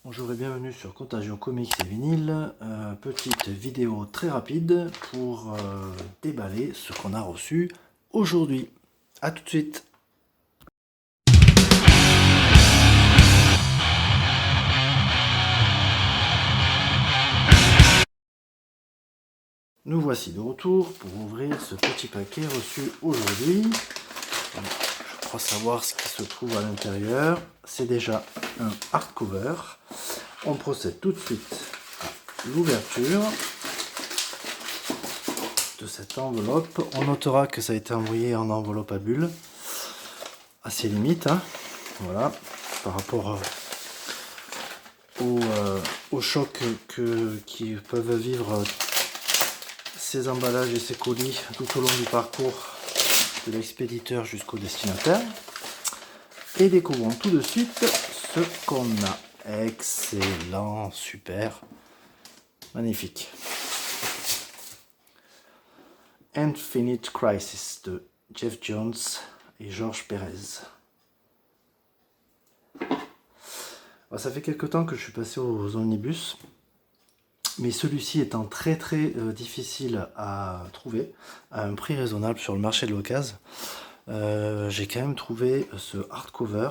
Bonjour et bienvenue sur Contagion Comics et Vinyle. Petite vidéo très rapide pour déballer ce qu'on a reçu aujourd'hui. A tout de suite. Nous voici de retour pour ouvrir ce petit paquet reçu aujourd'hui. Je crois savoir ce qui se trouve à l'intérieur. C'est déjà un hardcover. On procède tout de suite à l'ouverture de cette enveloppe. On notera que ça a été envoyé en enveloppe à bulles. Assez limite, hein. Voilà, par rapport au choc qui peuvent vivre ces emballages et ces colis tout au long du parcours de l'expéditeur jusqu'au destinataire. Et découvrons tout de suite ce qu'on a. Excellent, super, magnifique. Infinite Crisis de Geoff Johns et George Pérez. Alors, ça fait quelque temps que je suis passé aux omnibus, mais celui-ci étant très difficile à trouver à un prix raisonnable sur le marché de l'occasion, j'ai quand même trouvé ce hardcover,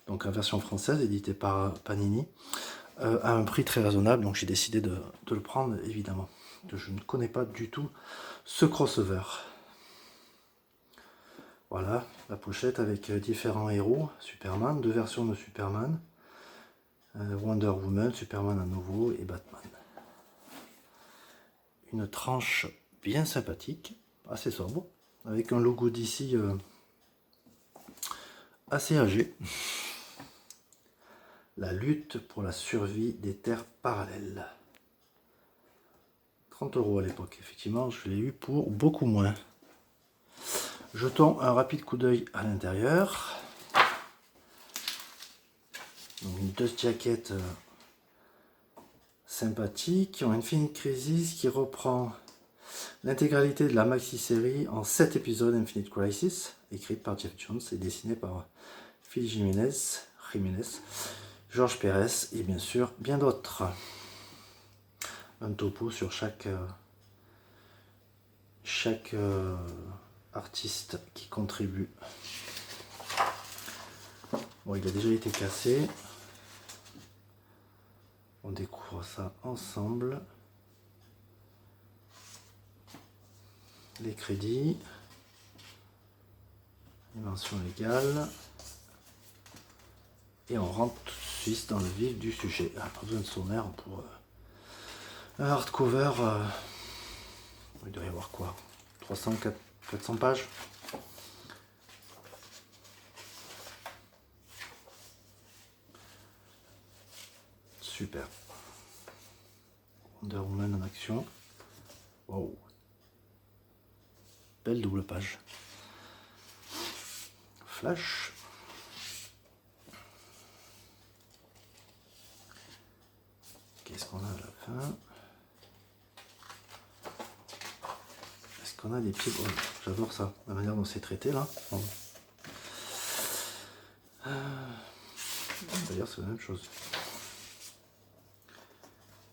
donc en version française, édité par Panini, à un prix très raisonnable, donc j'ai décidé de le prendre, évidemment. Je ne connais pas du tout ce crossover. Voilà, la pochette avec différents héros, Superman, 2 versions de Superman, Wonder Woman, Superman à nouveau et Batman. Une tranche bien sympathique, assez sobre, avec un logo d'ici assez âgé. La lutte pour la survie des terres parallèles. 30 € à l'époque, effectivement, je l'ai eu pour beaucoup moins. Jetons un rapide coup d'œil à l'intérieur. Une dust jacket sympathique, en Infinite Crisis qui reprend l'intégralité de la maxi-série en 7 épisodes Infinite Crisis, écrite par Geoff Johns et dessinée par Phil Jiménez, George Pérez et bien sûr bien d'autres. Un topo sur chaque artiste qui contribue. Bon, il a déjà été cassé. On découvre ça ensemble. Les crédits. Les mentions légales. Et on rentre tout de suite dans le vif du sujet. Ah, pas besoin de sommaire pour un hardcover. Il doit y avoir quoi, 300, 400 pages. Super. Wonder Woman en action. Wow. Belle double page. Flash. Qu'est-ce qu'on a à la fin? Est-ce qu'on a des petits... Oh, j'adore ça, la manière dont c'est traité là. Bon. D'ailleurs c'est la même chose.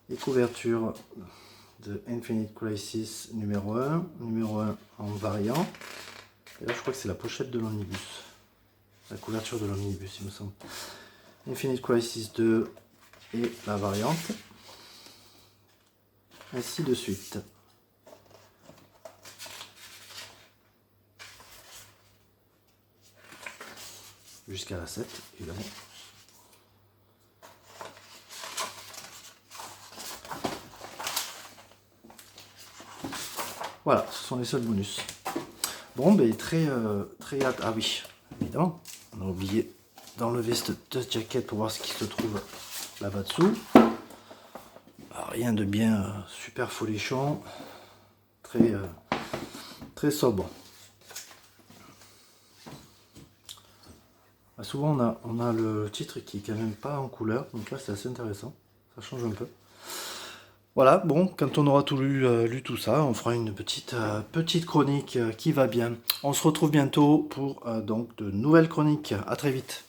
Les couvertures de Infinite Crisis numéro 1, numéro 1 en variant. Et là je crois que c'est la pochette de l'omnibus. La couverture de l'omnibus il me semble. Infinite Crisis 2 et la variante. Ainsi de suite. Jusqu'à la 7 évidemment. Voilà, ce sont les seuls bonus. Bon, ben très hâte. Ah oui, évidemment, on a oublié d'enlever cette dust jacket pour voir ce qui se trouve là-bas dessous. Rien de bien super folichon, très sobre. Souvent on a le titre qui est quand même pas en couleur, donc là c'est assez intéressant, ça change un peu. Voilà, bon, quand on aura tout lu tout ça, on fera une petite chronique qui va bien. On se retrouve bientôt pour donc de nouvelles chroniques. À très vite.